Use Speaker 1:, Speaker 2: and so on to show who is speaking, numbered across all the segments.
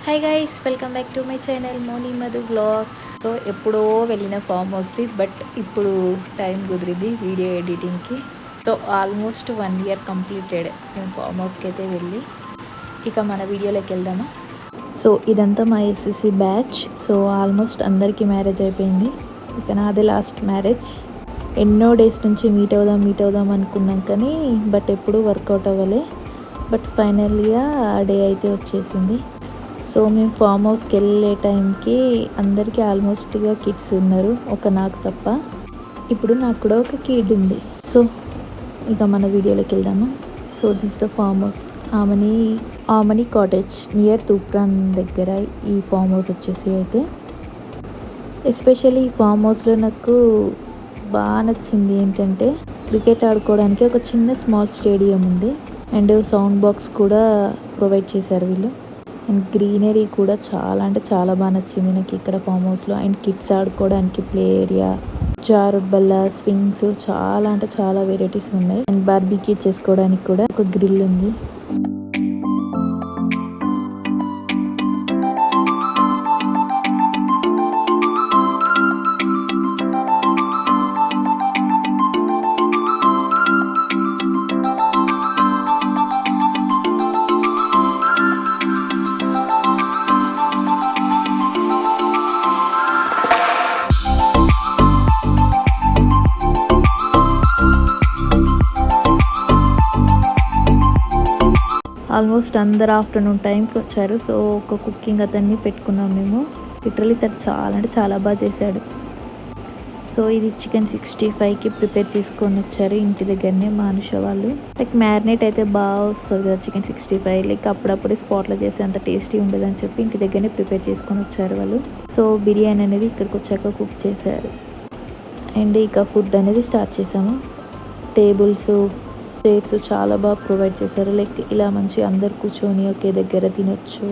Speaker 1: Hi guys, welcome back to my channel Moni Madhu vlogs. So ఎప్పుడో వెళ్ళిన farm హౌస్ది, but ఇప్పుడు టైం కుదిరింది వీడియో ఎడిటింగ్కి. సో ఆల్మోస్ట్ 1 ఇయర్ కంప్లీటెడ్ మేము ఫామ్ హౌస్కి అయితే వెళ్ళి. ఇక మన వీడియోలోకి వెళ్దామా. సో ఇదంతా మా ఎస్ఎస్సి బ్యాచ్. సో ఆల్మోస్ట్ అందరికీ మ్యారేజ్ అయిపోయింది. ఇక నాదే లాస్ట్ మ్యారేజ్. ఎన్నో డేస్ నుంచి మీట్ అవుదాం అనుకున్నాం కానీ బట్ ఎప్పుడూ వర్కౌట్ అవ్వలే. బట్ ఫైనల్గా ఆ డే అయితే వచ్చేసింది. సో మేము ఫామ్ హౌస్కి వెళ్ళే టైంకి అందరికీ ఆల్మోస్ట్గా కిడ్స్ ఉన్నారు, ఒక నాకు తప్ప. ఇప్పుడు నాకు కూడా ఒక కిడ్ ఉంది. సో ఇక మన వీడియోలోకి వెళ్దాము. So this the farm house, Aamani cottage near Toopran దగ్గర ఈ ఫామ్ హౌస్ వచ్చేసి అయితే. ఎస్పెషల్లీ ఈ ఫామ్ హౌస్లో నాకు బాగా నచ్చింది ఏంటంటే, క్రికెట్ ఆడుకోవడానికి ఒక చిన్న స్మాల్ స్టేడియం ఉంది అండ్ సౌండ్ బాక్స్ కూడా ప్రొవైడ్ చేశారు వీళ్ళు. అండ్ గ్రీనరీ కూడా చాలా అంటే చాలా బాగా నచ్చింది నాకు ఇక్కడ ఫామ్ హౌస్లో. అండ్ కిడ్స్ ఆడుకోవడానికి ప్లే ఏరియా, జారుడ్ బల్ల, స్వింగ్స్, చాలా అంటే చాలా వెరైటీస్ ఉన్నాయి. అండ్ బార్బిక్యూ చేసుకోవడానికి కూడా ఒక గ్రిల్ ఉంది. ఆల్మోస్ట్ అందరు ఆఫ్టర్నూన్ టైంకి వచ్చారు. సో ఒక కుకింగ్ అతన్ని పెట్టుకున్నాం మేము. లిటరలీ తను చాలా అంటే చాలా బాగా చేశాడు. సో ఇది చికెన్ 65కి ప్రిపేర్ చేసుకొని వచ్చారు ఇంటి దగ్గరనే మా అనుష వాళ్ళు. లైక్ మ్యారినేట్ అయితే బాగా వస్తుంది కదా చికెన్ 65, లైక్ అప్పుడప్పుడే స్పాట్లో చేస్తే అంత టేస్టీ ఉండదని చెప్పి ఇంటి దగ్గరనే ప్రిపేర్ చేసుకొని వచ్చారు వాళ్ళు. సో బిర్యానీ అనేది ఇక్కడికి వచ్చాక కుక్ చేశారు. అండ్ ఇక ఫుడ్ అనేది స్టార్ట్ చేసాము. టేబుల్స్, ప్లేట్స్ చాలా బాగా ప్రొవైడ్ చేశారు. లైక్ ఇలా మంచి అందరు కూర్చొని ఒకే దగ్గర తినొచ్చు.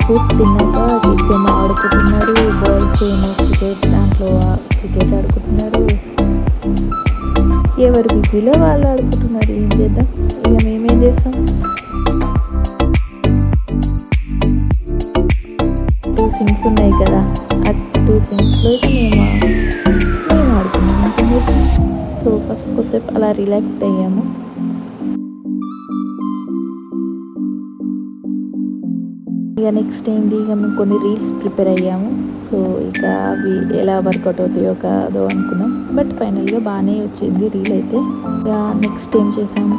Speaker 1: ఫుడ్ తిన్నాక కిడ్స్ ఏమో ఆడుకుంటున్నారు, బాయ్స్ ఏమో క్రికెట్ ఆడుకుంటున్నారు. ఎవరు బిజీలో వాళ్ళు ఆడుకుంటున్నారు. ఏం చేద్దాం, ఇక మేమేం చేస్తాం. 2 స్వింగ్స్ ఉన్నాయి కదా, ఆ 2 స్వింగ్స్లో అయితే మేము ఆడుకున్నాము. సో ఫస్ట్ కొద్దిసేపు అలా రిలాక్స్డ్ అయ్యాము. ఇక నెక్స్ట్ ఏంది, ఇక మేము కొన్ని రీల్స్ ప్రిపేర్ అయ్యాము. సో ఇక అవి ఎలా వర్కౌట్ అవుతాయో కాదో అనుకున్నాం, బట్ ఫైనల్గా బాగానే వచ్చింది రీల్ అయితే. ఇక నెక్స్ట్ ఏం చేసాము,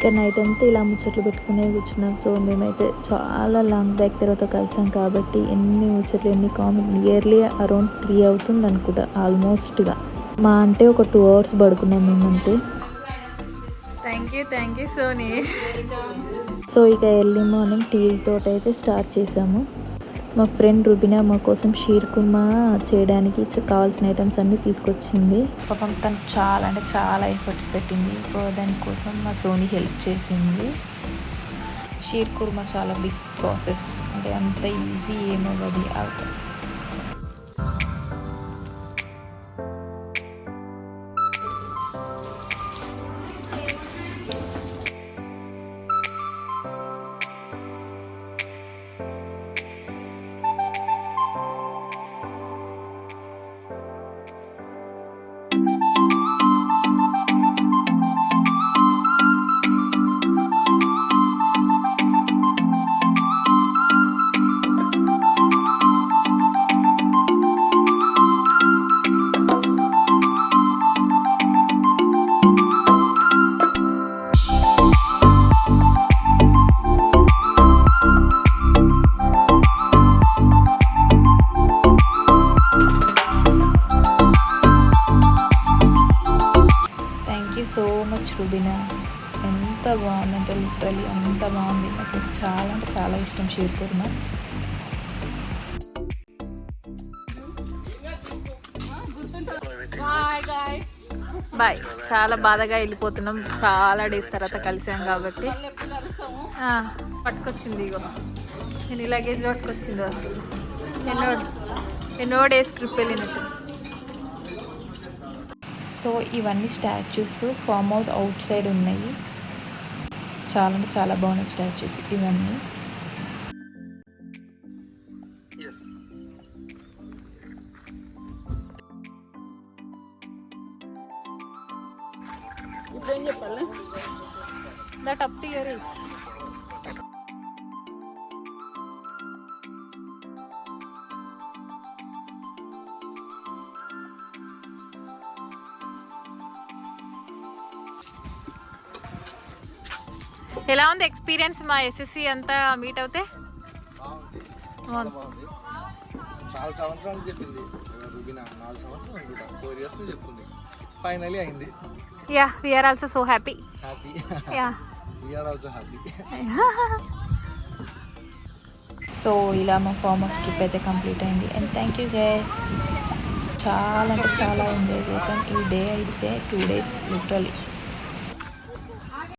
Speaker 1: ఇక నైట్ అంతా ఇలా ముచ్చట్లు పెట్టుకునే కూర్చున్నాం. సో మేమైతే చాలా లాంగ్ బ్యాక్ తర్వాత కలిసాం కాబట్టి ఎన్ని ముచ్చట్లు, ఎన్ని కామెంట్, నియర్లీ అరౌండ్ 3 అవుతుంది అనుకుంటా ఆల్మోస్ట్గా. మా అంటే ఒక 2 hours పడుకున్నాం మేమంతే.
Speaker 2: Thank you Soni.
Speaker 1: సో ఇక ఎర్లీ మార్నింగ్ టీ తోట అయితే స్టార్ట్ చేసాము. మా ఫ్రెండ్ రుబినా మా కోసం షీర్ కుర్మా చేయడానికి కావాల్సిన ఐటమ్స్ అన్నీ తీసుకొచ్చింది. పాపం తను చాలా అంటే చాలా ఎఫర్ట్స్ పెట్టింది. దానికోసం మా సోనీ హెల్ప్ చేసింది. షీర్ కుర్మా చాలా బిగ్ ప్రాసెస్, అంటే అంత ఈజీ ఏమవ్వదు.
Speaker 2: you
Speaker 1: so much Rubina. ఎంత బాగుందంటే లిటరలీ అంత బాగుంది. నాకు చాలా అంటే చాలా ఇష్టం షీర్ కుర్మా. బాయ్. చాలా బాధగా వెళ్ళిపోతున్నాం, చాలా డేస్ తర్వాత కలిసాం కాబట్టి. పట్టుకొచ్చింది ఇగో, నేను ఈ లగేజ్ పట్టుకొచ్చింది. అసలు ఎన్నో డేస్ ట్రిప్ వెళ్ళినట్టు. సో ఇవన్నీ statues farm house out side ఉన్నాయి. చాలా అంటే చాలా బాగున్నాయి స్టాచ్యూస్ ఇవన్నీ. That up to your is. ఎలా ఉంది ఎక్స్పీరియన్స్? మా ఎస్ఎస్సి అంతా మీట్ అవుతే
Speaker 2: చాలా సంవత్సరాలు చెప్పింది రుబినా, 4 సంవత్సరాలు 4 years చెప్తుంది. ఫైనల్లీ అయింది.
Speaker 1: Yeah, we are also so happy. Yeah,
Speaker 2: we are also happy.
Speaker 1: So ఇలా మా ఫామ్ హౌస్ ట్రిప్ అయితే కంప్లీట్ అయింది. And thank you guys. చాలా అంటే చాలా ఎంజాయ్ చేసాం ఈ డే అయితే. 2 days లిటరలీ